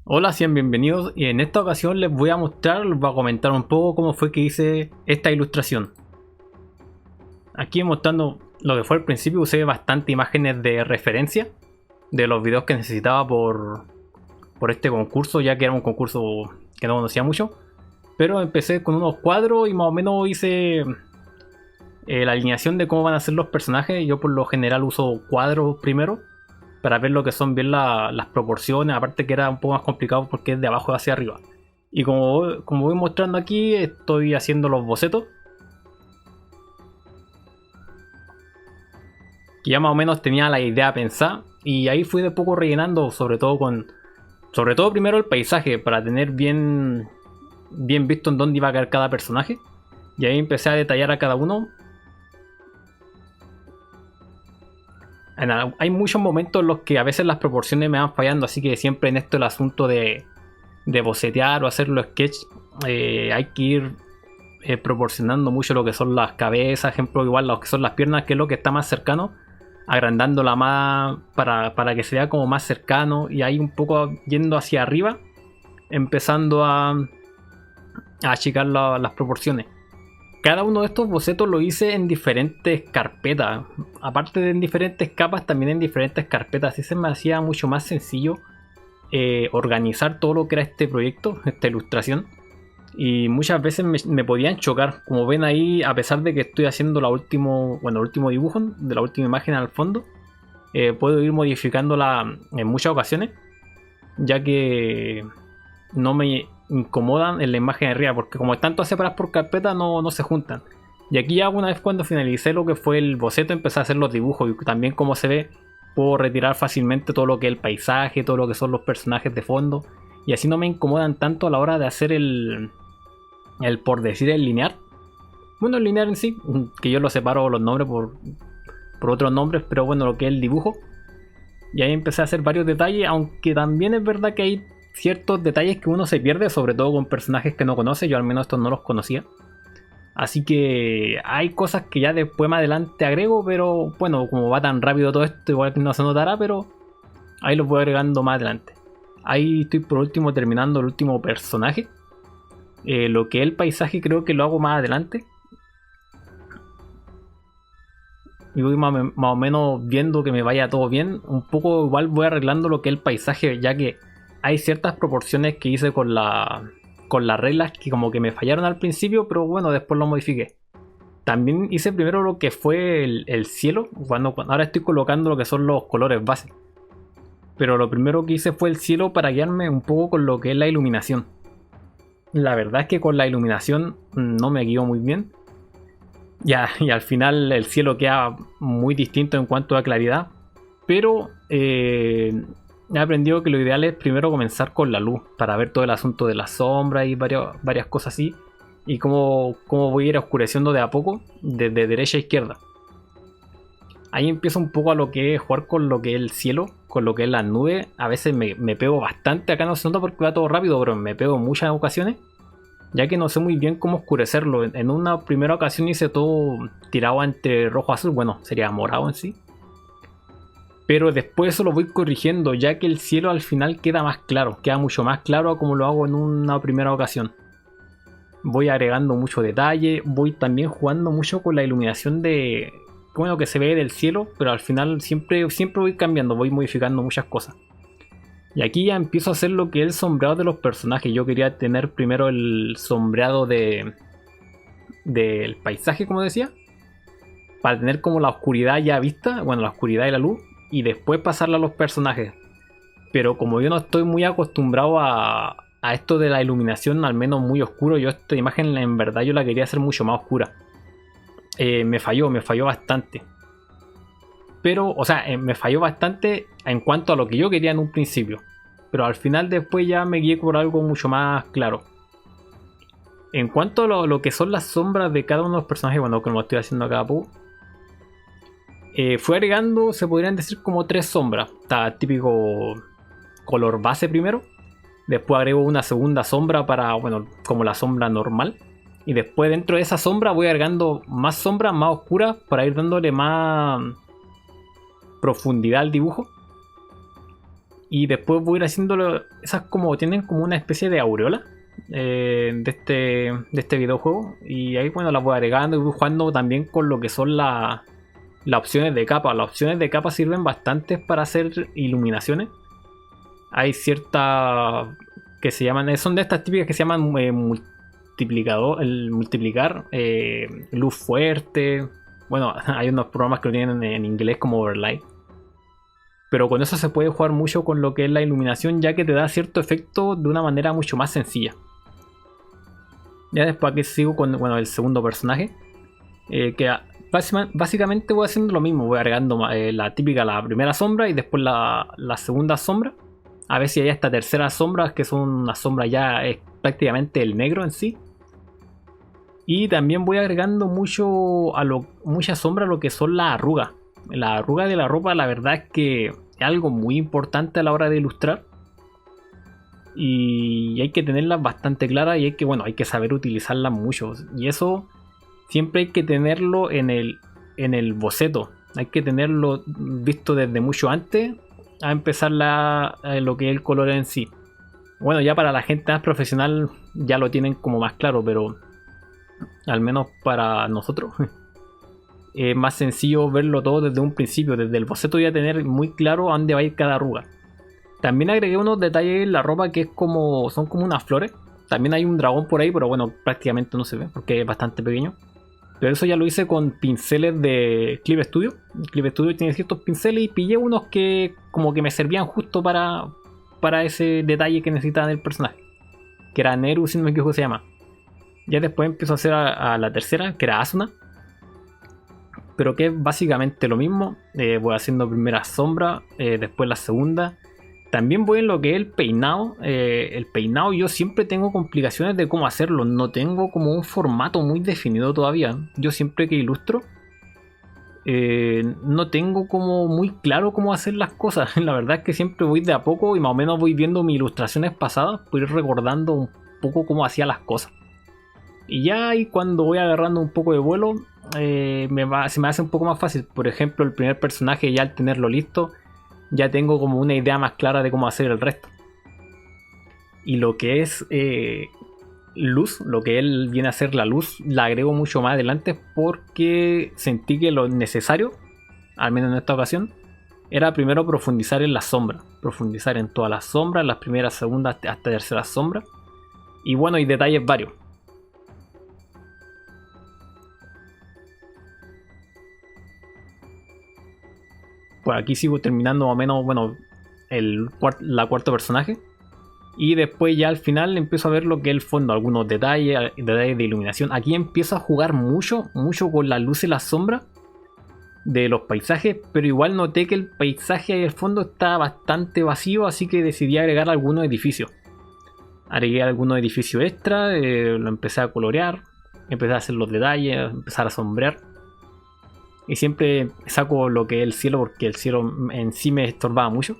Hola, sean bienvenidos y en esta ocasión les voy a mostrar, les voy a comentar un poco cómo fue que hice esta ilustración. Aquí mostrando lo que fue al principio, usé bastante imágenes de referencia de los videos que necesitaba por este concurso, ya que era un concurso que no conocía mucho. Pero empecé con unos cuadros y más o menos hice la alineación de cómo van a ser los personajes. Yo por lo general uso cuadros primero para ver lo que son bien las proporciones, aparte que era un poco más complicado porque es de abajo hacia arriba. Y como voy mostrando aquí, estoy haciendo los bocetos, que ya más o menos tenía la idea pensada, y ahí fui de poco rellenando, sobre todo primero el paisaje, para tener bien visto en dónde iba a caer cada personaje. Y ahí empecé a detallar a cada uno. Hay muchos momentos en los que a veces las proporciones me van fallando, así que siempre en esto el asunto de bocetear o hacer los sketch, hay que ir proporcionando mucho lo que son las cabezas, ejemplo, igual lo que son las piernas, que es lo que está más cercano, agrandándola más para que se vea como más cercano, y ahí un poco yendo hacia arriba, empezando a achicar las proporciones. Cada uno de estos bocetos lo hice en diferentes carpetas. Aparte de en diferentes capas, también en diferentes carpetas. Así se me hacía mucho más sencillo organizar todo lo que era este proyecto, esta ilustración. Y muchas veces me podían chocar. Como ven ahí, a pesar de que estoy haciendo el último dibujo de la última imagen al fondo, puedo ir modificándola en muchas ocasiones, ya que no me incomodan en la imagen de arriba, porque como están todas separadas por carpeta, no se juntan. Y aquí ya una vez cuando finalicé lo que fue el boceto, empecé a hacer los dibujos, y también como se ve, puedo retirar fácilmente todo lo que es el paisaje, todo lo que son los personajes de fondo, y así no me incomodan tanto a la hora de hacer el por decir el linear. Bueno, el linear en sí, que yo lo separo los nombres por otros nombres, pero bueno, lo que es el dibujo. Y ahí empecé a hacer varios detalles, aunque también es verdad que hay ciertos detalles que uno se pierde, sobre todo con personajes que no conoce. Yo al menos estos no los conocía, así que hay cosas que ya después más adelante agrego, pero bueno, como va tan rápido todo esto, igual que no se notará, pero ahí los voy agregando más adelante. Ahí estoy por último terminando el último personaje. Lo que es el paisaje creo que lo hago más adelante, y voy más o menos viendo que me vaya todo bien. Un poco igual voy arreglando lo que es el paisaje, ya que hay ciertas proporciones que hice con las reglas que como que me fallaron al principio, pero bueno, después lo modifiqué. También hice primero lo que fue el cielo, cuando ahora estoy colocando lo que son los colores base. Pero lo primero que hice fue el cielo para guiarme un poco con lo que es la iluminación. La verdad es que con la iluminación no me guío muy bien. Ya, y al final el cielo queda muy distinto en cuanto a claridad. Pero he aprendido que lo ideal es primero comenzar con la luz, para ver todo el asunto de la sombra y varias cosas así. Y cómo voy a ir oscureciendo de a poco, de derecha a izquierda. Ahí empiezo un poco a lo que es jugar con lo que es el cielo, con lo que es las nubes. A veces me pego bastante, acá no se nota porque va todo rápido, pero me pego en muchas ocasiones, ya que no sé muy bien cómo oscurecerlo. En una primera ocasión hice todo tirado entre rojo azul, bueno, sería morado en sí. Pero después eso lo voy corrigiendo, ya que el cielo al final queda más claro, queda mucho más claro como lo hago en una primera ocasión. Voy agregando mucho detalle, voy también jugando mucho con la iluminación de bueno, que se ve del cielo, pero al final siempre voy cambiando, voy modificando muchas cosas. Y aquí ya empiezo a hacer lo que es el sombreado de los personajes. Yo quería tener primero el sombreado del paisaje, como decía, para tener como la oscuridad ya vista, bueno, la oscuridad y la luz, y después pasarla a los personajes. Pero como yo no estoy muy acostumbrado a esto de la iluminación, al menos muy oscuro, yo esta imagen en verdad yo la quería hacer mucho más oscura. Me falló bastante. Pero, o sea, me falló bastante en cuanto a lo que yo quería en un principio. Pero al final después ya me guié por algo mucho más claro. En cuanto a lo que son las sombras de cada uno de los personajes, bueno, como estoy haciendo acá, fui agregando, se podrían decir como 3 sombras. Está típico color base primero. Después agrego una segunda sombra para, bueno, como la sombra normal. Y después dentro de esa sombra voy agregando más sombras más oscuras para ir dándole más profundidad al dibujo. Y después voy a ir haciéndolo. Esas como tienen como una especie de aureola de este videojuego. Y ahí bueno las voy agregando y voy jugando también con lo que son las opciones de capa. Las opciones de capa sirven bastante para hacer iluminaciones. Hay ciertas que se llaman, son de estas típicas que se llaman multiplicador, el multiplicar, luz fuerte. Bueno, hay unos programas que lo tienen en inglés como overlay. Pero con eso se puede jugar mucho con lo que es la iluminación, ya que te da cierto efecto de una manera mucho más sencilla. Ya después aquí sigo con el segundo personaje. Que básicamente voy haciendo lo mismo. Voy agregando la primera sombra y después la segunda sombra. A ver si hay esta tercera sombra, que son una sombra ya es prácticamente el negro en sí. Y también voy agregando mucha sombra a lo que son las arrugas. La arruga de la ropa, la verdad es que es algo muy importante a la hora de ilustrar. Y hay que tenerlas bastante claras y hay que saber utilizarlas mucho. Y eso siempre hay que tenerlo en el boceto. Hay que tenerlo visto desde mucho antes a empezar lo que es el color en sí. Bueno, ya para la gente más profesional ya lo tienen como más claro, pero al menos para nosotros es más sencillo verlo todo desde un principio. Desde el boceto ya tener muy claro a dónde va a ir cada arruga. También agregué unos detalles en la ropa que son como unas flores. También hay un dragón por ahí, pero bueno, prácticamente no se ve porque es bastante pequeño. Pero eso ya lo hice con pinceles de Clip Studio. Clip Studio tiene ciertos pinceles y pillé unos que como que me servían justo para ese detalle que necesitaba del personaje. Que era Neru, si no me equivoco se llama. Ya después empiezo a hacer a la tercera, que era Asuna. Pero que es básicamente lo mismo. Voy haciendo primera sombra, después la segunda. También voy en lo que es el peinado. El peinado yo siempre tengo complicaciones de cómo hacerlo. No tengo como un formato muy definido todavía. Yo siempre que ilustro no tengo como muy claro cómo hacer las cosas. La verdad es que siempre voy de a poco y más o menos voy viendo mis ilustraciones pasadas, por ir recordando un poco cómo hacía las cosas. Y ya ahí cuando voy agarrando un poco de vuelo se me hace un poco más fácil. Por ejemplo, el primer personaje, ya al tenerlo listo, ya tengo como una idea más clara de cómo hacer el resto. Y lo que es luz, lo que él viene a ser la luz, la agrego mucho más adelante porque sentí que lo necesario, al menos en esta ocasión, era primero profundizar en la sombra. Profundizar en todas las sombras, las primeras, segundas, hasta terceras sombras. Y bueno, y detalles varios. Por aquí sigo terminando más o menos, bueno, la cuarto personaje. Y después ya al final empiezo a ver lo que es el fondo, algunos detalles de iluminación. Aquí empiezo a jugar mucho con la luz y la sombra de los paisajes, pero igual noté que el paisaje ahí al fondo está bastante vacío, así que decidí agregar algunos edificios. Agregué algunos edificios extra, lo empecé a colorear, empecé a hacer los detalles, empezar a sombrear. Y siempre saco lo que es el cielo porque el cielo en sí me estorbaba mucho.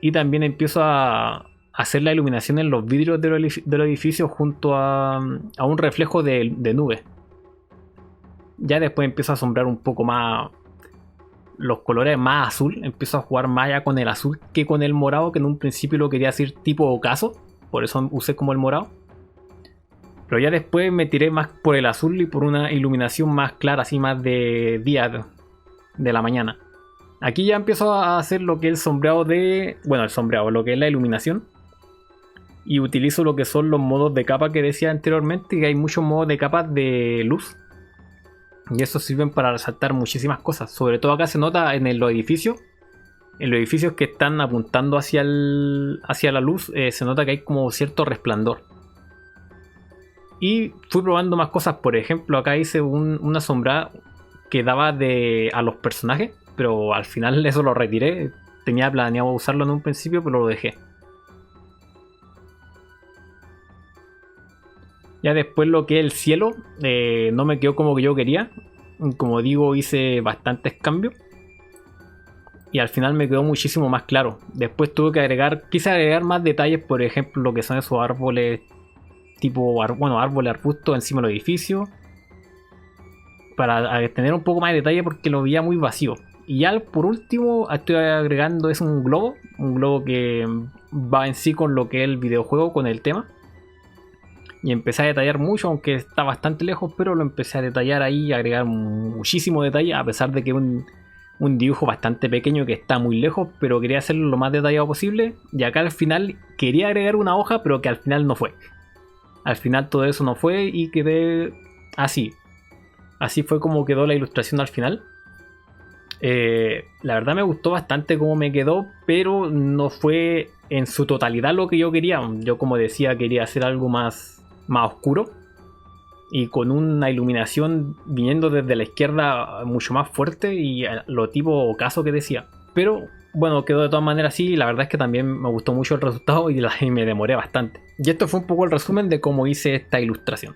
Y también empiezo a hacer la iluminación en los vidrios de los edificios junto a un reflejo de nubes. Ya después empiezo a sombrear un poco más los colores más azul. Empiezo a jugar más ya con el azul que con el morado, que en un principio lo quería decir tipo ocaso. Por eso usé como el morado. Pero ya después me tiré más por el azul y por una iluminación más clara, así más de día, de la mañana. Aquí ya empiezo a hacer lo que es el sombreado lo que es la iluminación. Y utilizo lo que son los modos de capa que decía anteriormente, que hay muchos modos de capas de luz. Y eso sirven para resaltar muchísimas cosas. Sobre todo acá se nota en los edificios. En los edificios que están apuntando hacia la luz, se nota que hay como cierto resplandor. Y fui probando más cosas. Por ejemplo, acá hice una sombra que daba a los personajes, pero al final eso lo retiré. Tenía planeado usarlo en un principio, pero lo dejé. Ya después lo que es el cielo, no me quedó como que yo quería. Como digo, hice bastantes cambios. Y al final me quedó muchísimo más claro. Después quise agregar más detalles, por ejemplo, lo que son esos árboles tipo, árboles, arbustos encima del edificio. Para tener un poco más de detalle porque lo veía muy vacío. Y ya por último estoy agregando es un globo que va en sí con lo que es el videojuego, con el tema. Y empecé a detallar mucho, aunque está bastante lejos, pero lo empecé a detallar ahí, a agregar muchísimo detalle, a pesar de que un dibujo bastante pequeño que está muy lejos, pero quería hacerlo lo más detallado posible. Y acá al final quería agregar una hoja, pero que al final no fue. Al final todo eso no fue y quedé así. Así fue como quedó la ilustración al final. La verdad me gustó bastante cómo me quedó, pero no fue en su totalidad lo que yo quería. Yo, como decía, quería hacer algo más oscuro y con una iluminación viniendo desde la izquierda mucho más fuerte y lo tipo ocaso que decía. Pero bueno, quedó de todas maneras así y la verdad es que también me gustó mucho el resultado y me demoré bastante. Y esto fue un poco el resumen de cómo hice esta ilustración.